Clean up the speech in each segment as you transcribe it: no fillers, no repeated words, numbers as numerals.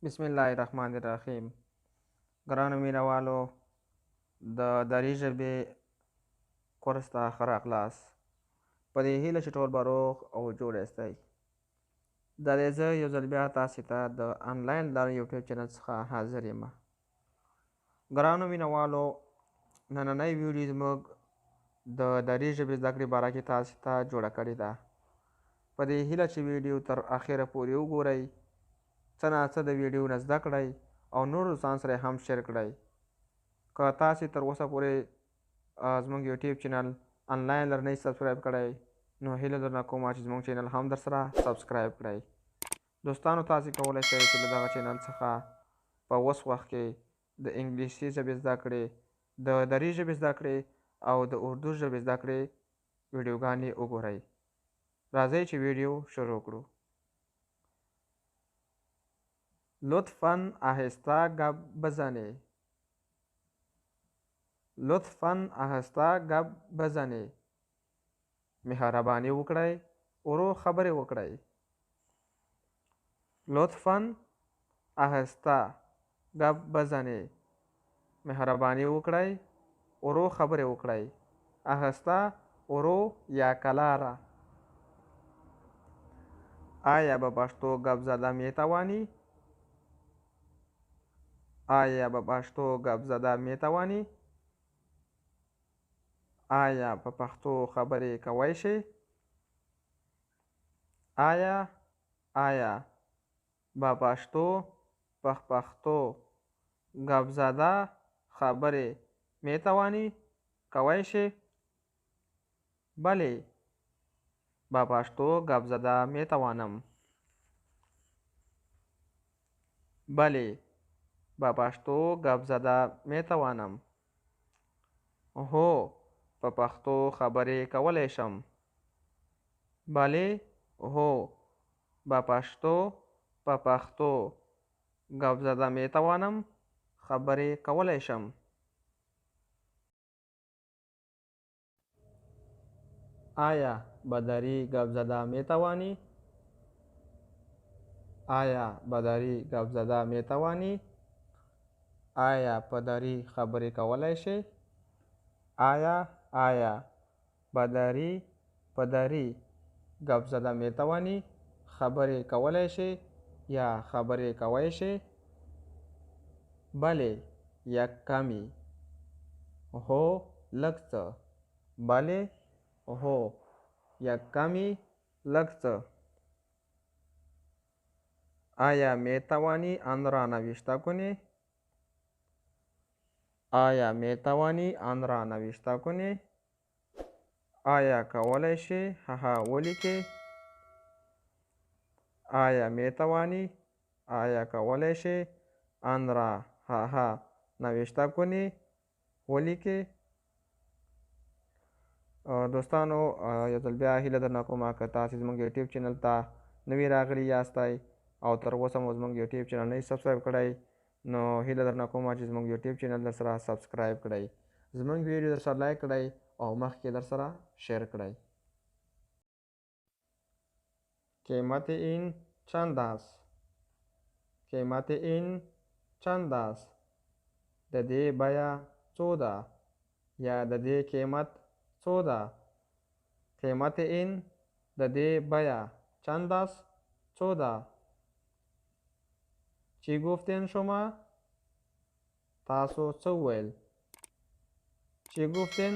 بسم الله الرحمن الرحیم. ګرانو مینوالو، د دري ژبې کورس ته ښه راغلاست. په دې هیله چې ټول به روغ او جوړ یاستئ. دا دی زه یو ځل بیا تاسې ته د انلاین لرن یوټیوب چینل څخه حاضر یم. ګرانو مینوالو، نننۍ ویډیو زموږ د دري ژبې زده کړې باره کې تاسې ته جوړه کړې ده. په دې هیله چې ویډیو تر اخره پورې وګورئ، څه ناڅه د ویډیو نه زده کړئ او نورو ځان سره هم شیر کړئ. که تاسې تر اوسه پورې زموږ یوټیوب چینل انلاین لرنۍ سبسکرایب کړئ، نو هیله درنه کومه چې زموږ چینل هم در سره سبسکرایب کړئ. دوستانو، تاسې کولی شئ چې له دغه چینل څخه په اوس وخت کې د انګلیسي ژبې زده کړې، د دري ژبې زده کړې او د اردو ژبې زده کړې ویډیوګانې وګورئ. راځئ چې ویډیو شروع کړو. لطفاً آهسته گپ بزنید. لطفاً آهسته گپ بزنید. مهرباني وکړئ ورو خبرې وکړئ. لطفاً آهسته گپ بزنید. مهرباني وکړئ ورو خبرې وکړئ. آهسته، ورو یا کلاره. آیا به پښتو گپ زده می توانی؟ آیا به پښتو گپ زده می توانی؟ آیا په پښتو خبرې کولی شئ؟ آیا به پښتو گپ زده خبرې می توانی کولی شئ؟ بله، به پښتو گپ زده می توانم. بله، به پښتو گپ زده می توانم. هو، په پښتو خبرې کولی شم. بله، هو، په پښتو گپ زده می توانم خبرې کولی شم. آیا به دري گپ زده می توانی؟ آیا به دري گپ زده می توانی؟ آیا په دري خبرې کولی شئ؟ آیا په دري گپ زده می توانی خبرې کولی شئ یا خبرې کولی شئ؟ بله، یک کمی. هو، لږ څه. بله، هو، یک کمی، لږ څه. آیا می توانی آن را نوشته کنی؟ آیا می توانی آن را نوشته کنی؟ آیا کولی شئ هغه ولیکئ؟ آیا می توانی، آیا کولی شئ آن را هغه نوشته کنی، ولیکئ؟ دوستانو، یو ځل بیا هیله درنه کومه که تاسې زموږ یوټیوب چینل ته نوي راغلي یاستئ او تر اوسه مو زموږ یوټیوب چینل نه سبسکرایب کړی، نو هیله درنه کومه چې زموږ یوټیوب چینل در سره سبسکرایب کړئ، زموږ ویډیو در سره لایک کړئ او مخکې در سره شیر کړئ. قیمت این چند است؟ قیمت این چند است؟ د دې بیه څو ده یا د دې قیمت څو ده؟ قیمت این د دې بیه چند است؟ څو ده؟ چی گفتین شما؟ تاسو څه وویل؟ چی گفتین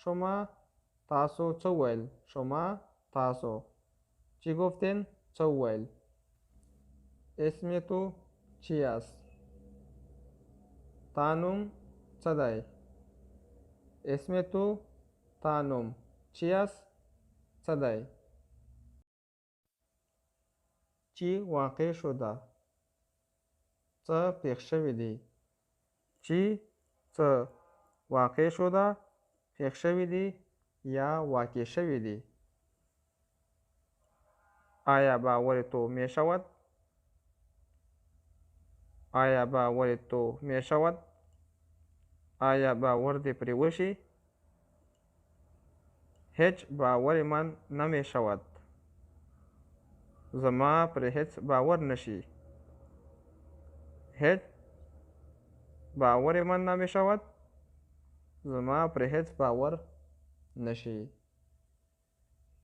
شما؟ تاسو څه وویل؟ شما، تاسو. چی گفتین؟ څه وویل؟ اسم تو چی است؟ تا نوم څه دی؟ اسم تو، تا نوم چی است؟ څه دی؟ چی واقع شده؟ څه پېښ شوي دي؟ چی څه واقع شده، پېښ شوي دي یا واقع شوي دي؟ آیا باور تو می شود؟ آیا باور تو می شود؟ آیا باور دې پرې وشي؟ هیچ باور من نمی شود. زما پر هیڅ باور نشي. هیچ باور من نمی شود. زما پر هیچ باور نشي.